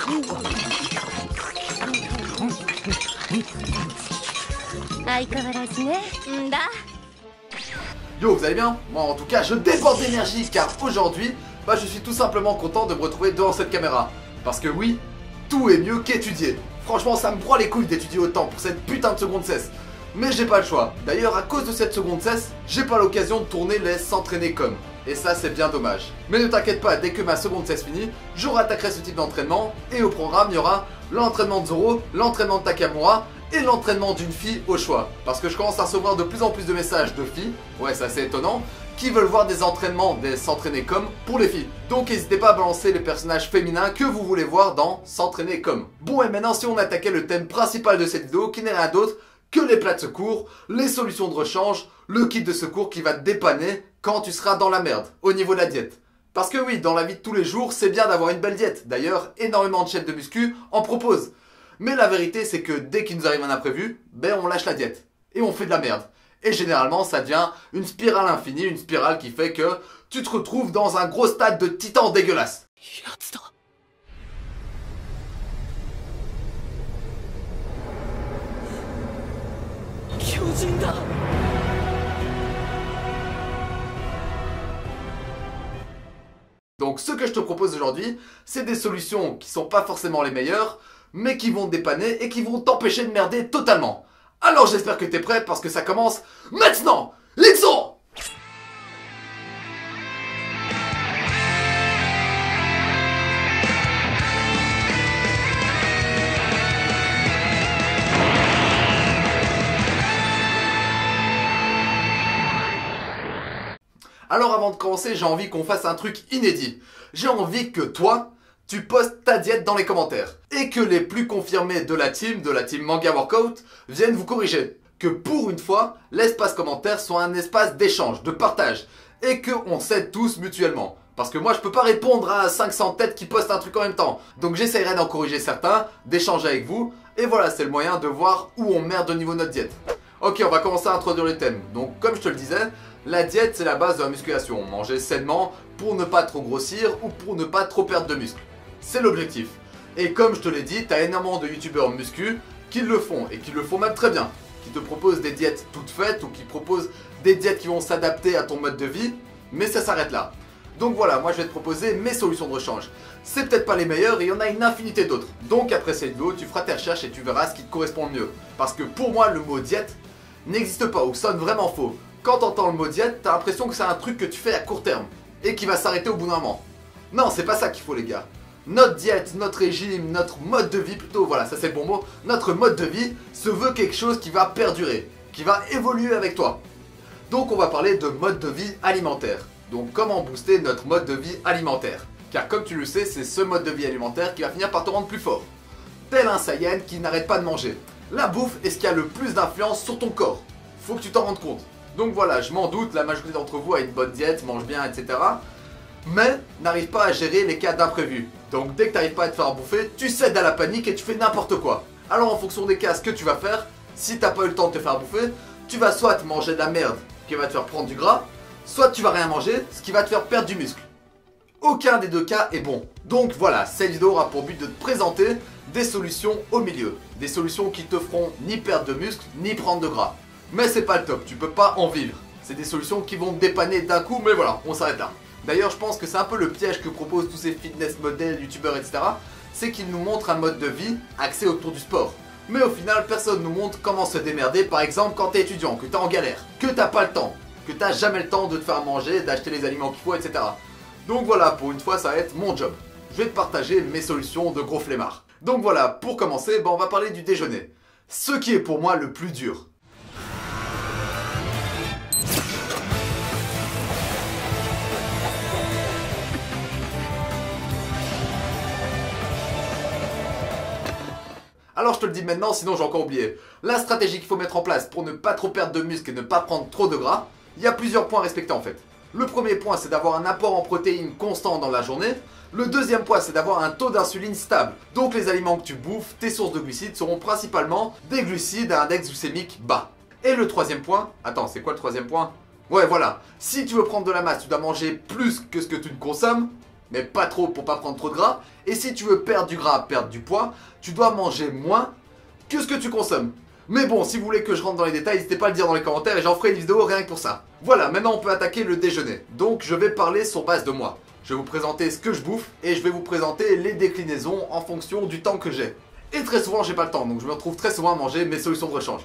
Yo, vous allez bien? Moi en tout cas je déborde d'énergie car aujourd'hui, je suis tout simplement content de me retrouver devant cette caméra. Parce que oui, tout est mieux qu'étudier. Franchement ça me broie les couilles d'étudier autant pour cette putain de seconde cesse. Mais j'ai pas le choix. D'ailleurs à cause de cette seconde cesse, j'ai pas l'occasion de tourner les s'entraîner comme. Et ça c'est bien dommage. Mais ne t'inquiète pas, dès que ma seconde cesse finit, je rattaquerai ce type d'entraînement. Et au programme il y aura l'entraînement de Zoro, l'entraînement de Takamura et l'entraînement d'une fille au choix. Parce que je commence à recevoir de plus en plus de messages de filles, ouais c'est assez étonnant, qui veulent voir des entraînements, des s'entraîner comme pour les filles. Donc n'hésitez pas à balancer les personnages féminins que vous voulez voir dans s'entraîner comme. Bon et maintenant si on attaquait le thème principal de cette vidéo qui n'est rien d'autre que les plats de secours, les solutions de rechange, le kit de secours qui va te dépanner quand tu seras dans la merde au niveau de la diète. Parce que oui, dans la vie de tous les jours, c'est bien d'avoir une belle diète. D'ailleurs, énormément de chaînes de muscu en proposent. Mais la vérité, c'est que dès qu'il nous arrive un imprévu, on lâche la diète. Et on fait de la merde. Et généralement, ça devient une spirale infinie, une spirale qui fait que tu te retrouves dans un gros stade de titan dégueulasse. Donc ce que je te propose aujourd'hui, c'est des solutions qui sont pas forcément les meilleures, mais qui vont te dépanner et qui vont t'empêcher de merder totalement. Alors j'espère que t'es prêt parce que ça commence maintenant. Let's go! Alors avant de commencer, j'ai envie qu'on fasse un truc inédit. J'ai envie que toi, tu postes ta diète dans les commentaires. Et que les plus confirmés de la team Manga Workout, viennent vous corriger. Que pour une fois, l'espace commentaire soit un espace d'échange, de partage. Et qu'on s'aide tous mutuellement. Parce que moi je peux pas répondre à 500 têtes qui postent un truc en même temps. Donc j'essaierai d'en corriger certains, d'échanger avec vous. Et voilà, c'est le moyen de voir où on merde au niveau de notre diète. Ok, on va commencer à introduire les thèmes. Donc comme je te le disais, la diète c'est la base de la musculation. Manger sainement pour ne pas trop grossir ou pour ne pas trop perdre de muscle. C'est l'objectif. Et comme je te l'ai dit, t'as énormément de youtubeurs muscu qui le font et qui le font même très bien. Qui te proposent des diètes toutes faites ou qui proposent des diètes qui vont s'adapter à ton mode de vie. Mais ça s'arrête là. Donc voilà, moi je vais te proposer mes solutions de rechange. C'est peut-être pas les meilleures et il y en a une infinité d'autres. Donc après cette vidéo, tu feras tes recherches et tu verras ce qui te correspond le mieux. Parce que pour moi, le mot diète n'existe pas ou sonne vraiment faux. Quand t'entends le mot diète, t'as l'impression que c'est un truc que tu fais à court terme et qui va s'arrêter au bout d'un moment. Non, c'est pas ça qu'il faut les gars. Notre diète, notre régime, notre mode de vie plutôt, voilà, ça c'est le bon mot. Notre mode de vie se veut quelque chose qui va perdurer, qui va évoluer avec toi. Donc on va parler de mode de vie alimentaire. Donc comment booster notre mode de vie alimentaire. Car comme tu le sais, c'est ce mode de vie alimentaire qui va finir par te rendre plus fort. Tel un Saiyan qui n'arrête pas de manger. La bouffe est ce qui a le plus d'influence sur ton corps. Faut que tu t'en rendes compte. Donc voilà, je m'en doute, la majorité d'entre vous a une bonne diète, mange bien, etc. Mais n'arrive pas à gérer les cas d'imprévus. Donc dès que tu n'arrives pas à te faire bouffer, tu cèdes à la panique et tu fais n'importe quoi. Alors en fonction des cas, ce que tu vas faire, si t'as pas eu le temps de te faire bouffer, tu vas soit manger de la merde qui va te faire prendre du gras, soit tu vas rien manger, ce qui va te faire perdre du muscle. Aucun des deux cas est bon. Donc voilà, cette vidéo aura pour but de te présenter des solutions au milieu. Des solutions qui te feront ni perdre de muscle, ni prendre de gras. Mais c'est pas le top, tu peux pas en vivre. C'est des solutions qui vont te dépanner d'un coup, mais voilà, on s'arrête là. D'ailleurs, je pense que c'est un peu le piège que proposent tous ces fitness modèles, youtubeurs, etc. C'est qu'ils nous montrent un mode de vie axé autour du sport. Mais au final, personne nous montre comment se démerder, par exemple quand t'es étudiant, que t'es en galère, que t'as pas le temps, que t'as jamais le temps de te faire manger, d'acheter les aliments qu'il faut, etc. Donc voilà, pour une fois, ça va être mon job. Je vais te partager mes solutions de gros flemmards. Donc voilà, pour commencer, on va parler du déjeuner. Ce qui est pour moi le plus dur. Alors je te le dis maintenant, sinon j'ai encore oublié. La stratégie qu'il faut mettre en place pour ne pas trop perdre de muscle et ne pas prendre trop de gras, il y a plusieurs points à respecter en fait. Le premier point, c'est d'avoir un apport en protéines constant dans la journée. Le deuxième point, c'est d'avoir un taux d'insuline stable. Donc les aliments que tu bouffes, tes sources de glucides seront principalement des glucides à index glycémique bas. Et le troisième point, attends, c'est quoi le troisième point? Ouais, voilà, si tu veux prendre de la masse, tu dois manger plus que ce que tu ne consommes. mais pas trop pour pas prendre trop de gras. Et si tu veux perdre du gras, perdre du poids, tu dois manger moins que ce que tu consommes. Mais bon, si vous voulez que je rentre dans les détails, n'hésitez pas à le dire dans les commentaires et j'en ferai une vidéo rien que pour ça. Voilà, maintenant on peut attaquer le déjeuner. Donc je vais parler sur base de moi. Je vais vous présenter ce que je bouffe et je vais vous présenter les déclinaisons en fonction du temps que j'ai. Et très souvent j'ai pas le temps, donc je me retrouve très souvent à manger mes solutions de rechange.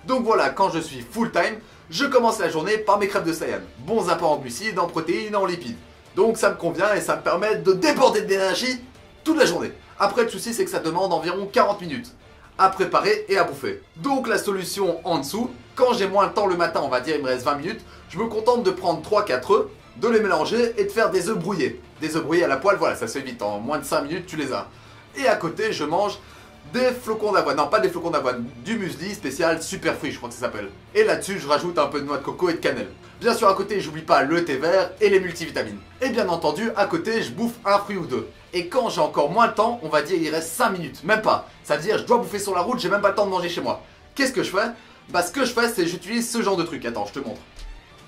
Donc voilà, quand je suis full time, je commence la journée par mes crêpes de Saiyan. Bons apports en glucides, en protéines, en lipides. Donc ça me convient et ça me permet de déborder d'énergie toute la journée. Après le souci c'est que ça demande environ 40 minutes à préparer et à bouffer. Donc la solution en dessous, quand j'ai moins le temps le matin, on va dire il me reste 20 minutes, je me contente de prendre 3-4 œufs, de les mélanger et de faire des œufs brouillés. Des œufs brouillés à la poêle, voilà, ça se fait vite, en moins de 5 minutes tu les as. Et à côté je mange des flocons d'avoine, non pas des flocons d'avoine, du muesli spécial super fruit je crois que ça s'appelle. Et là-dessus je rajoute un peu de noix de coco et de cannelle. Bien sûr à côté j'oublie pas le thé vert et les multivitamines. Et bien entendu à côté je bouffe un fruit ou deux. Et quand j'ai encore moins de temps, on va dire il reste 5 minutes, même pas. Ça veut dire je dois bouffer sur la route, j'ai même pas le temps de manger chez moi. Qu'est-ce que je fais? Bah ce que je fais c'est j'utilise ce genre de truc, attends je te montre.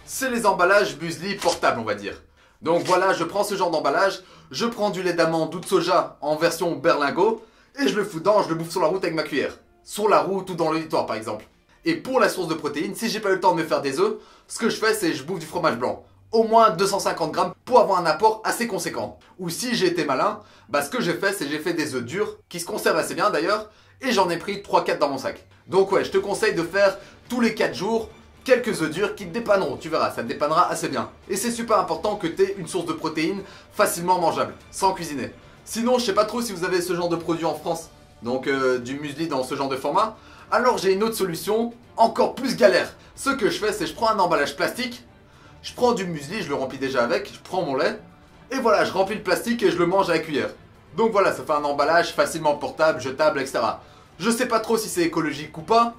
C'est les emballages muesli portables on va dire. Donc voilà, je prends ce genre d'emballage, je prends du lait d'amande ou de soja en version berlingot et je le fous dedans, je le bouffe sur la route avec ma cuillère. Sur la route ou dans l'auditoire par exemple. Et pour la source de protéines, si j'ai pas eu le temps de me faire des œufs, ce que je fais c'est je bouffe du fromage blanc. Au moins 250 grammes pour avoir un apport assez conséquent. Ou si j'ai été malin, bah ce que j'ai fait c'est j'ai fait des œufs durs, qui se conservent assez bien d'ailleurs, et j'en ai pris 3-4 dans mon sac. Donc ouais, je te conseille de faire tous les 4 jours quelques œufs durs qui te dépanneront, tu verras, ça te dépannera assez bien. Et c'est super important que tu aies une source de protéines facilement mangeable, sans cuisiner. Sinon, je sais pas trop si vous avez ce genre de produit en France, donc du muesli dans ce genre de format, alors j'ai une autre solution, encore plus galère. Ce que je fais, c'est je prends un emballage plastique, je prends du muesli, je le remplis déjà avec, je prends mon lait, et voilà, je remplis le plastique et je le mange à la cuillère. Donc voilà, ça fait un emballage facilement portable, jetable, etc. Je sais pas trop si c'est écologique ou pas,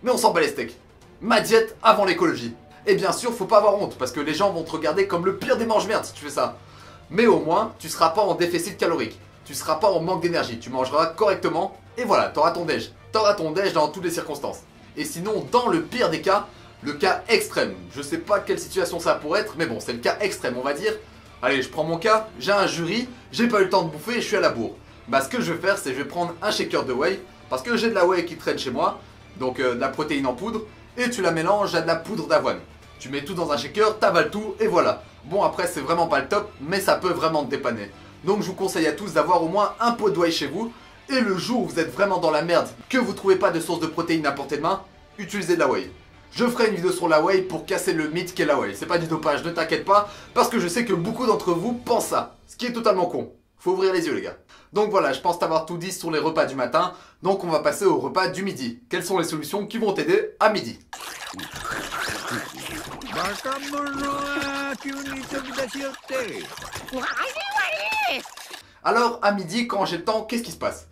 mais on s'en bat les steaks. Ma diète avant l'écologie. Et bien sûr, faut pas avoir honte, parce que les gens vont te regarder comme le pire des mange-merdes si tu fais ça. Mais au moins, tu seras pas en déficit calorique, tu seras pas en manque d'énergie, tu mangeras correctement, et voilà, t'auras ton déj. T'auras ton déj dans toutes les circonstances. Et sinon, dans le pire des cas, le cas extrême, je sais pas quelle situation ça pourrait être, mais bon, c'est le cas extrême, on va dire. Allez, je prends mon cas, j'ai un jury, j'ai pas eu le temps de bouffer et je suis à la bourre. Bah ce que je vais faire, c'est je vais prendre un shaker de whey, parce que j'ai de la whey qui traîne chez moi, donc de la protéine en poudre, et tu la mélanges à de la poudre d'avoine. Tu mets tout dans un shaker, t'avales tout, et voilà. Bon après c'est vraiment pas le top, mais ça peut vraiment te dépanner. Donc je vous conseille à tous d'avoir au moins un pot de whey chez vous, et le jour où vous êtes vraiment dans la merde, que vous trouvez pas de source de protéines à portée de main, utilisez de la whey. Je ferai une vidéo sur la whey pour casser le mythe qu'est la whey. C'est pas du dopage, ne t'inquiète pas, parce que je sais que beaucoup d'entre vous pensent ça, ce qui est totalement con. Faut ouvrir les yeux les gars. Donc voilà, je pense t'avoir tout dit sur les repas du matin, donc on va passer au repas du midi. Quelles sont les solutions qui vont t'aider à midi? Alors à midi, quand j'ai le temps, qu'est-ce qui se passe?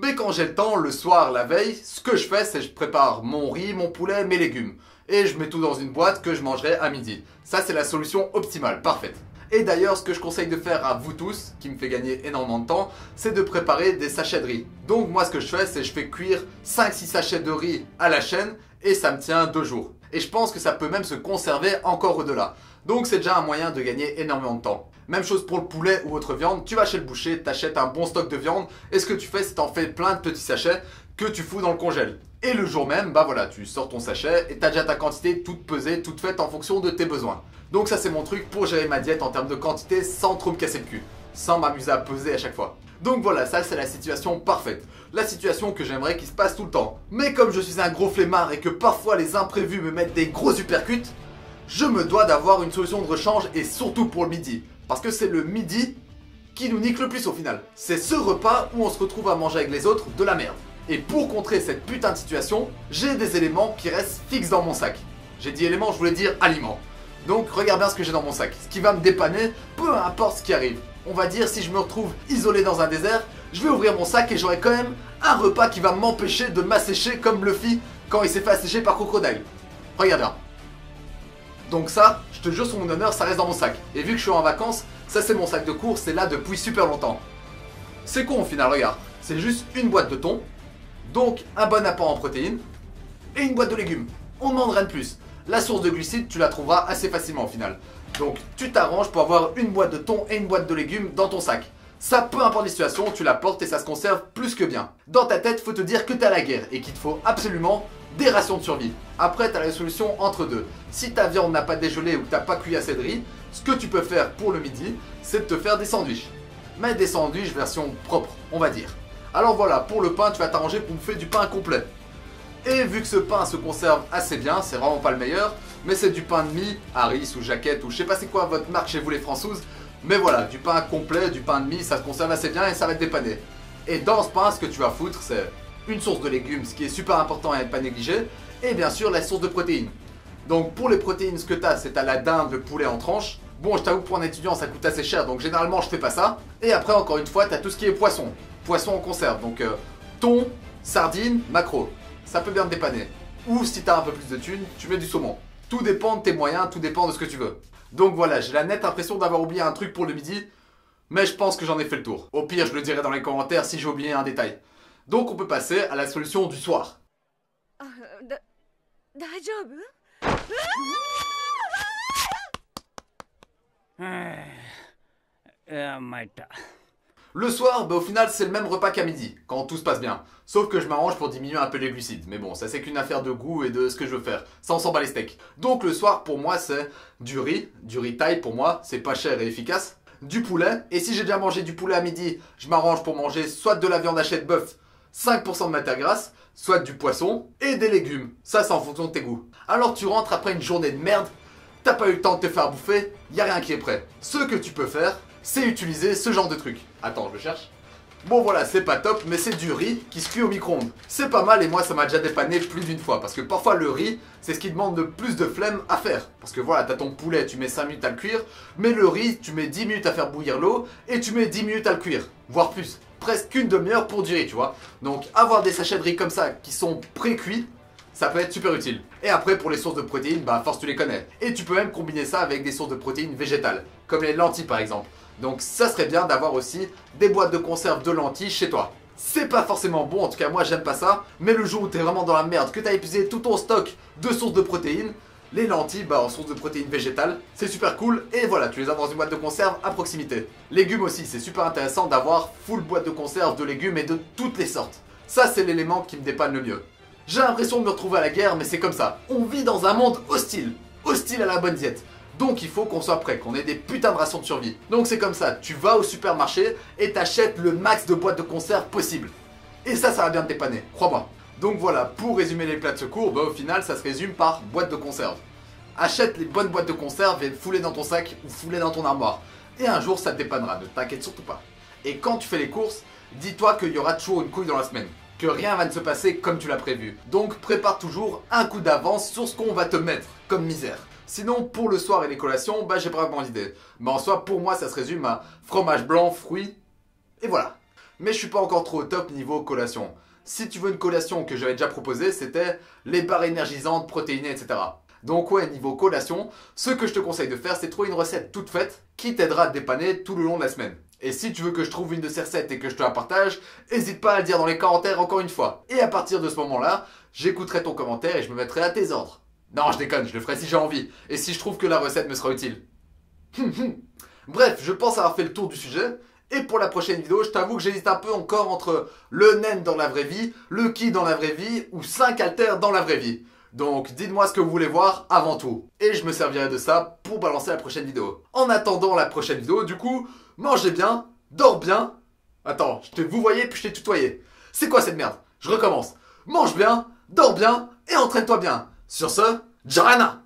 Mais quand j'ai le temps, le soir, la veille, ce que je fais, c'est je prépare mon riz, mon poulet, mes légumes. Et je mets tout dans une boîte que je mangerai à midi. Ça, c'est la solution optimale, parfaite. Et d'ailleurs, ce que je conseille de faire à vous tous, qui me fait gagner énormément de temps, c'est de préparer des sachets de riz. Donc moi, ce que je fais, c'est je fais cuire 5-6 sachets de riz à la chaîne et ça me tient 2 jours. Et je pense que ça peut même se conserver encore au-delà. Donc c'est déjà un moyen de gagner énormément de temps. Même chose pour le poulet ou autre viande, tu vas chez le boucher, t'achètes un bon stock de viande et ce que tu fais c'est t'en fais plein de petits sachets que tu fous dans le congèle. Et le jour même, bah voilà, tu sors ton sachet et t'as déjà ta quantité toute pesée, toute faite en fonction de tes besoins. Donc ça c'est mon truc pour gérer ma diète en termes de quantité sans trop me casser le cul, sans m'amuser à peser à chaque fois. Donc voilà, ça c'est la situation parfaite. La situation que j'aimerais qu'il se passe tout le temps. Mais comme je suis un gros flemmard et que parfois les imprévus me mettent des gros uppercuts, je me dois d'avoir une solution de rechange et surtout pour le midi. Parce que c'est le midi qui nous nique le plus au final. C'est ce repas où on se retrouve à manger avec les autres de la merde. Et pour contrer cette putain de situation, j'ai des éléments qui restent fixes dans mon sac. J'ai dit éléments, je voulais dire aliments. Donc regarde bien ce que j'ai dans mon sac. Ce qui va me dépanner, peu importe ce qui arrive. On va dire si je me retrouve isolé dans un désert, je vais ouvrir mon sac et j'aurai quand même un repas qui va m'empêcher de m'assécher comme Luffy quand il s'est fait assécher par Crocodile. Regarde bien. Donc ça, je te jure sur mon honneur, ça reste dans mon sac. Et vu que je suis en vacances, ça c'est mon sac de course, c'est là depuis super longtemps. C'est con au final, regarde. C'est juste une boîte de thon, donc un bon apport en protéines, et une boîte de légumes. On ne demande rien de plus. La source de glucides, tu la trouveras assez facilement au final. Donc tu t'arranges pour avoir une boîte de thon et une boîte de légumes dans ton sac. Ça, peu importe les situations, tu la portes et ça se conserve plus que bien. Dans ta tête, faut te dire que t'as la guerre et qu'il te faut absolument des rations de survie. Après, t'as la solution entre deux. Si ta viande n'a pas dégelé ou que t'as pas cuit assez de riz, ce que tu peux faire pour le midi, c'est de te faire des sandwichs. Mais des sandwichs version propre, on va dire. Alors voilà, pour le pain, tu vas t'arranger pour bouffer du pain complet. Et vu que ce pain se conserve assez bien, c'est vraiment pas le meilleur, mais c'est du pain de mie, Harris ou Jaquette ou je sais pas c'est quoi votre marque chez vous les Françaises, mais voilà, du pain complet, du pain de mie, ça se conserve assez bien et ça va te dépanner. Et dans ce pain, ce que tu vas foutre, c'est une source de légumes, ce qui est super important et à ne pas négliger, et bien sûr la source de protéines. Donc pour les protéines, ce que tu as, c'est la dinde, le poulet en tranches. Bon, je t'avoue, pour un étudiant, ça coûte assez cher, donc généralement, je fais pas ça. Et après, encore une fois, tu as tout ce qui est poisson. Poisson en conserve, donc thon, sardines, maquereau. Ça peut bien te dépanner. Ou si tu as un peu plus de thunes, tu mets du saumon. Tout dépend de tes moyens, tout dépend de ce que tu veux. Donc voilà, j'ai la nette impression d'avoir oublié un truc pour le midi, mais je pense que j'en ai fait le tour. Au pire, je le dirai dans les commentaires si j'ai oublié un détail. Donc on peut passer à la solution du soir. Le soir, bah au final c'est le même repas qu'à midi, quand tout se passe bien. Sauf que je m'arrange pour diminuer un peu les glucides. Mais bon, ça c'est qu'une affaire de goût et de ce que je veux faire. Ça on s'en bat les steaks. Donc le soir pour moi c'est du riz thaï pour moi, c'est pas cher et efficace. Du poulet, et si j'ai déjà mangé du poulet à midi, je m'arrange pour manger soit de la viande hachée de bœuf, 5% de matière grasse, soit du poisson et des légumes. Ça c'est en fonction de tes goûts. Alors tu rentres après une journée de merde, t'as pas eu le temps de te faire bouffer, y a rien qui est prêt. Ce que tu peux faire, c'est utiliser ce genre de truc. Attends, je le cherche. Bon voilà, c'est pas top, mais c'est du riz qui se cuit au micro-ondes. C'est pas mal et moi ça m'a déjà dépanné plus d'une fois. Parce que parfois le riz, c'est ce qui demande le plus de flemme à faire. Parce que voilà, t'as ton poulet, tu mets 5 minutes à le cuire. Mais le riz, tu mets 10 minutes à faire bouillir l'eau. Et tu mets 10 minutes à le cuire. Voire plus. Presque une demi-heure pour du riz, tu vois. Donc avoir des sachets de riz comme ça, qui sont pré-cuits, ça peut être super utile. Et après pour les sources de protéines, bah à force tu les connais. Et tu peux même combiner ça avec des sources de protéines végétales. Comme les lentilles par exemple. Donc ça serait bien d'avoir aussi des boîtes de conserve de lentilles chez toi. C'est pas forcément bon, en tout cas moi j'aime pas ça, mais le jour où t'es vraiment dans la merde, que t'as épuisé tout ton stock de sources de protéines, les lentilles, bah en source de protéines végétales, c'est super cool, et voilà, tu les as dans une boîte de conserve à proximité. Légumes aussi, c'est super intéressant d'avoir full boîte de conserve de légumes et de toutes les sortes. Ça c'est l'élément qui me dépanne le mieux. J'ai l'impression de me retrouver à la guerre, mais c'est comme ça. On vit dans un monde hostile, hostile à la bonne diète. Donc il faut qu'on soit prêt, qu'on ait des putains de rations de survie. Donc c'est comme ça, tu vas au supermarché et t'achètes le max de boîtes de conserve possible. Et ça va bien te dépanner, crois-moi. Donc voilà, pour résumer les plats de secours, bah au final ça se résume par boîte de conserve. Achète les bonnes boîtes de conserve et fous-les dans ton sac ou fous-les dans ton armoire. Et un jour ça te dépannera, ne t'inquiète surtout pas. Et quand tu fais les courses, dis-toi qu'il y aura toujours une couille dans la semaine. Que rien va ne se passer comme tu l'as prévu. Donc prépare toujours un coup d'avance sur ce qu'on va te mettre comme misère. Sinon, pour le soir et les collations, bah j'ai pas vraiment d'idée. Mais en soi, pour moi, ça se résume à fromage blanc, fruits, et voilà. Mais je suis pas encore trop au top niveau collation. Si tu veux une collation que j'avais déjà proposée, c'était les barres énergisantes, protéinées, etc. Donc ouais, niveau collation, ce que je te conseille de faire, c'est trouver une recette toute faite qui t'aidera à te dépanner tout le long de la semaine. Et si tu veux que je trouve une de ces recettes et que je te la partage, n'hésite pas à le dire dans les commentaires encore une fois. Et à partir de ce moment-là, j'écouterai ton commentaire et je me mettrai à tes ordres. Non, je déconne, je le ferai si j'ai envie, et si je trouve que la recette me sera utile. Bref, je pense avoir fait le tour du sujet, et pour la prochaine vidéo, je t'avoue que j'hésite un peu encore entre le nen dans la vraie vie, le ki dans la vraie vie, ou 5 haltères dans la vraie vie. Donc dites-moi ce que vous voulez voir avant tout, et je me servirai de ça pour balancer la prochaine vidéo. En attendant la prochaine vidéo, du coup, mangez bien, dors bien... Attends, je te vous voyez puis je t'ai tutoyé. C'est quoi cette merde? Je recommence. Mange bien, dors bien, et entraîne-toi bien. Sur ce, Jarana!